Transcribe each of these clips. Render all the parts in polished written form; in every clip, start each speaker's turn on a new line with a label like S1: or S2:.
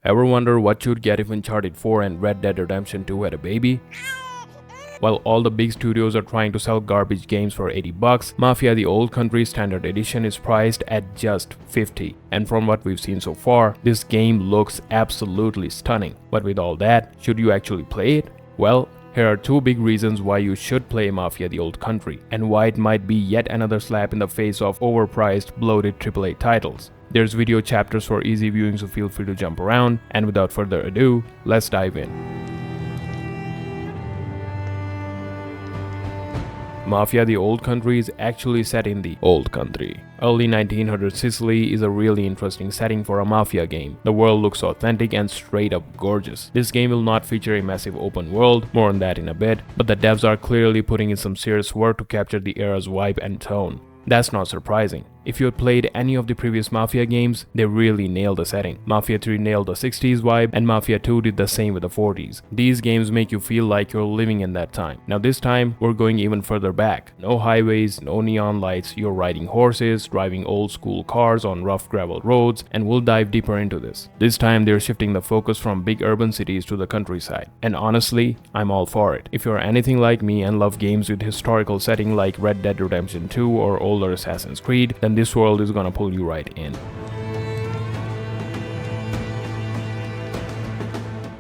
S1: Ever wonder what you'd get if Uncharted 4 and Red Dead Redemption 2 had a baby? While all the big studios are trying to sell garbage games for $80, Mafia the Old Country Standard Edition is priced at just $50. And from what we've seen so far, this game looks absolutely stunning. But with all that, should you actually play it? Well, here are two big reasons why you should play Mafia the Old Country, and why it might be yet another slap in the face of overpriced, bloated AAA titles. There's video chapters for easy viewing, so feel free to jump around, and without further ado, let's dive in. Mafia the Old Country is actually set in the Old Country. Early 1900s Sicily is a really interesting setting for a Mafia game. The world looks authentic and straight up gorgeous. This game will not feature a massive open world, more on that in a bit, but the devs are clearly putting in some serious work to capture the era's vibe and tone. That's not surprising. If you had played any of the previous Mafia games, they really nailed the setting. Mafia 3 nailed the 60s vibe, and Mafia 2 did the same with the 40s. These games make you feel like you're living in that time. Now this time, we're going even further back. No highways, no neon lights, you're riding horses, driving old school cars on rough gravel roads, and we'll dive deeper into this. This time, they're shifting the focus from big urban cities to the countryside. And honestly, I'm all for it. If you're anything like me and love games with historical setting like Red Dead Redemption 2 or older Assassin's Creed, then this world is gonna pull you right in.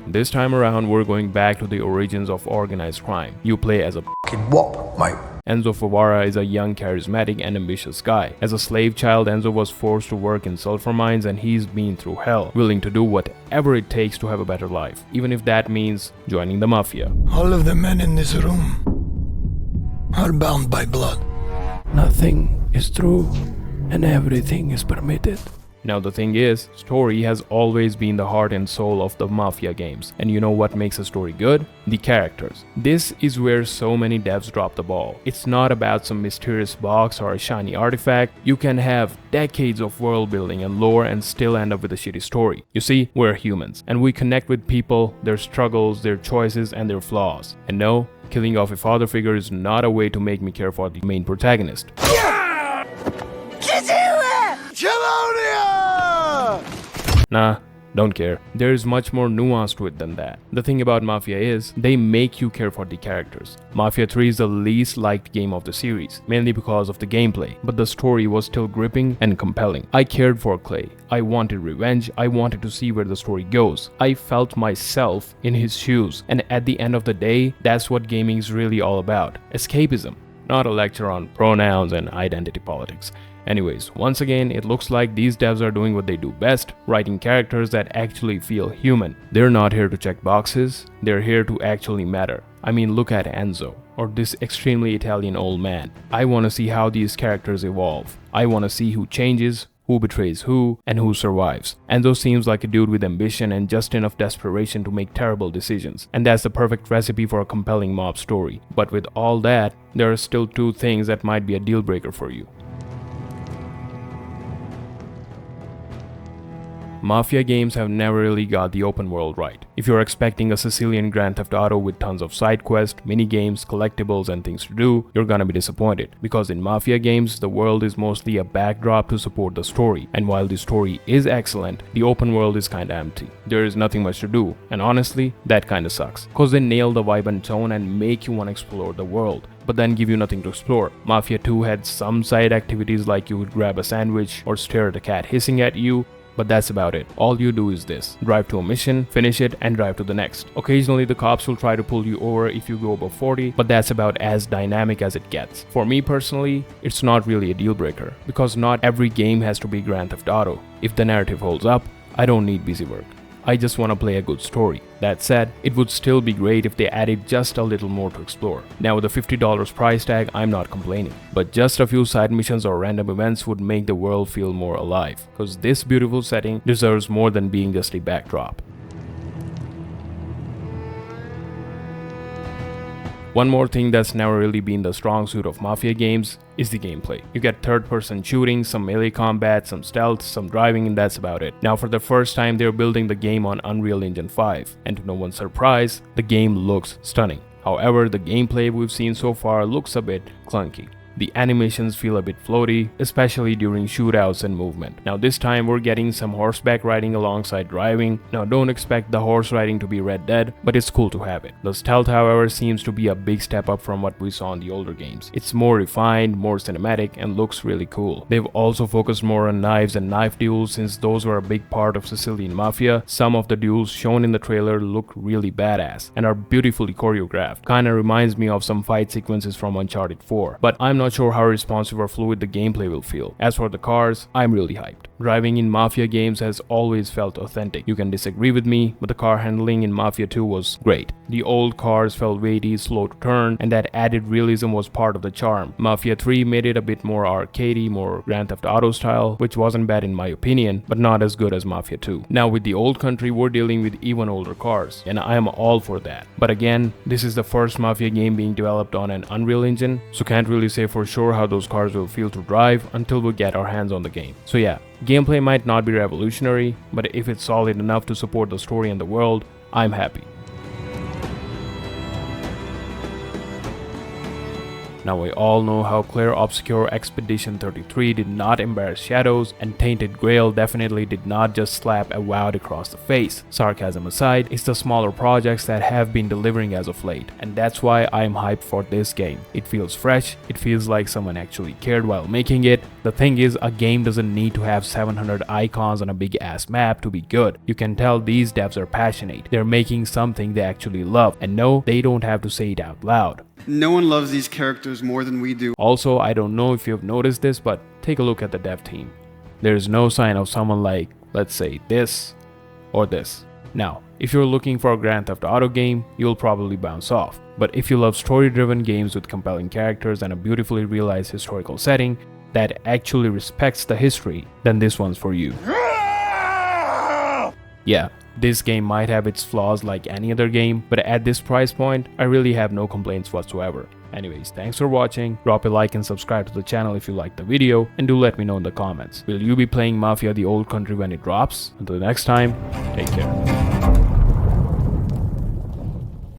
S1: This time around, we're going back to the origins of organized crime. You play as a
S2: fucking wop, mate.
S1: Enzo Favara is a young, charismatic, and ambitious guy. As a slave child, Enzo was forced to work in sulfur mines, and he's been through hell, willing to do whatever it takes to have a better life, even if that means joining the Mafia.
S2: All of the men in this room are bound by blood.
S3: Nothing is true, and everything is permitted.
S1: Now the thing is, story has always been the heart and soul of the Mafia games. And you know what makes a story good? The characters. This is where so many devs drop the ball. It's not about some mysterious box or a shiny artifact. You can have decades of world building and lore and still end up with a shitty story. You see, we're humans, and we connect with people, their struggles, their choices, and their flaws. And no, killing off a father figure is not a way to make me care for the main protagonist. Nah, don't care. There is much more nuance to it than that. The thing about Mafia is, they make you care for the characters. Mafia 3 is the least liked game of the series, mainly because of the gameplay, but the story was still gripping and compelling. I cared for Clay. I wanted revenge. I wanted to see where the story goes. I felt myself in his shoes, and at the end of the day, that's what gaming is really all about. Escapism, not a lecture on pronouns and identity politics. Anyways, once again, it looks like these devs are doing what they do best, writing characters that actually feel human. They're not here to check boxes, they're here to actually matter. I mean, look at Enzo, or this extremely Italian old man. I want to see how these characters evolve. I want to see who changes, who betrays who, and who survives. Enzo seems like a dude with ambition and just enough desperation to make terrible decisions. And that's the perfect recipe for a compelling mob story. But with all that, there are still two things that might be a deal breaker for you. Mafia games have never really got the open world right. If you're expecting a Sicilian Grand Theft Auto with tons of side quests, mini-games, collectibles, and things to do, you're gonna be disappointed. Because in Mafia games, the world is mostly a backdrop to support the story. And while the story is excellent, the open world is kinda empty. There is nothing much to do, and honestly, that kinda sucks. Cause they nail the vibe and tone and make you wanna explore the world, but then give you nothing to explore. Mafia 2 had some side activities like you would grab a sandwich or stare at a cat hissing at you, but that's about it. All you do is this: drive to a mission, finish it, and drive to the next. Occasionally the cops will try to pull you over if you go above 40, but that's about as dynamic as it gets. For me personally, it's not really a deal breaker, because not every game has to be Grand Theft Auto. If the narrative holds up, I don't need busy work. I just want to play a good story. That said, it would still be great if they added just a little more to explore. Now with the $50 price tag, I'm not complaining. But just a few side missions or random events would make the world feel more alive. Cause this beautiful setting deserves more than being just a backdrop. One more thing that's never really been the strong suit of Mafia games is the gameplay. You get third-person shooting, some melee combat, some stealth, some driving, and that's about it. Now for the first time, they're building the game on Unreal Engine 5, and to no one's surprise, the game looks stunning. However, the gameplay we've seen so far looks a bit clunky. The animations feel a bit floaty, especially during shootouts and movement. Now this time we're getting some horseback riding alongside driving. Now don't expect the horse riding to be Red Dead, but it's cool to have it. The stealth, however, seems to be a big step up from what we saw in the older games. It's more refined, more cinematic, and looks really cool. They've also focused more on knives and knife duels since those were a big part of Sicilian Mafia. Some of the duels shown in the trailer look really badass and are beautifully choreographed. Kinda reminds me of some fight sequences from Uncharted 4, but I'm not sure how responsive or fluid the gameplay will feel. As for the cars, I'm really hyped. Driving in Mafia games has always felt authentic. You can disagree with me, but the car handling in Mafia 2 was great. The old cars felt weighty, slow to turn, and that added realism was part of the charm. Mafia 3 made it a bit more arcadey, more Grand Theft Auto style, which wasn't bad in my opinion, but not as good as Mafia 2. Now with the old country, we're dealing with even older cars, and I am all for that. But again, this is the first Mafia game being developed on an Unreal Engine, so can't really say for sure how those cars will feel to drive until we get our hands on the game. So yeah, gameplay might not be revolutionary, but if it's solid enough to support the story and the world, I'm happy. Now we all know how Claire Obscure Expedition 33 did not embarrass Shadows, and Tainted Grail definitely did not just slap Avowed across the face. Sarcasm aside, it's the smaller projects that have been delivering as of late, and that's why I'm hyped for this game. It feels fresh, it feels like someone actually cared while making it. The thing is, a game doesn't need to have 700 icons on a big ass map to be good. You can tell these devs are passionate. They're making something they actually love, and no, they don't have to say it out loud.
S4: No one loves these characters more than we do.
S1: Also, I don't know if you've noticed this, but take a look at the dev team. There's no sign of someone like, let's say, this or this. Now, if you're looking for a Grand Theft Auto game, you'll probably bounce off. But if you love story-driven games with compelling characters and a beautifully realized historical setting that actually respects the history, then this one's for you. Yeah, this game might have its flaws like any other game, but at this price point, I really have no complaints whatsoever. Anyways, thanks for watching, drop a like and subscribe to the channel if you liked the video, and do let me know in the comments. Will you be playing Mafia the Old Country when it drops? Until next time, take care.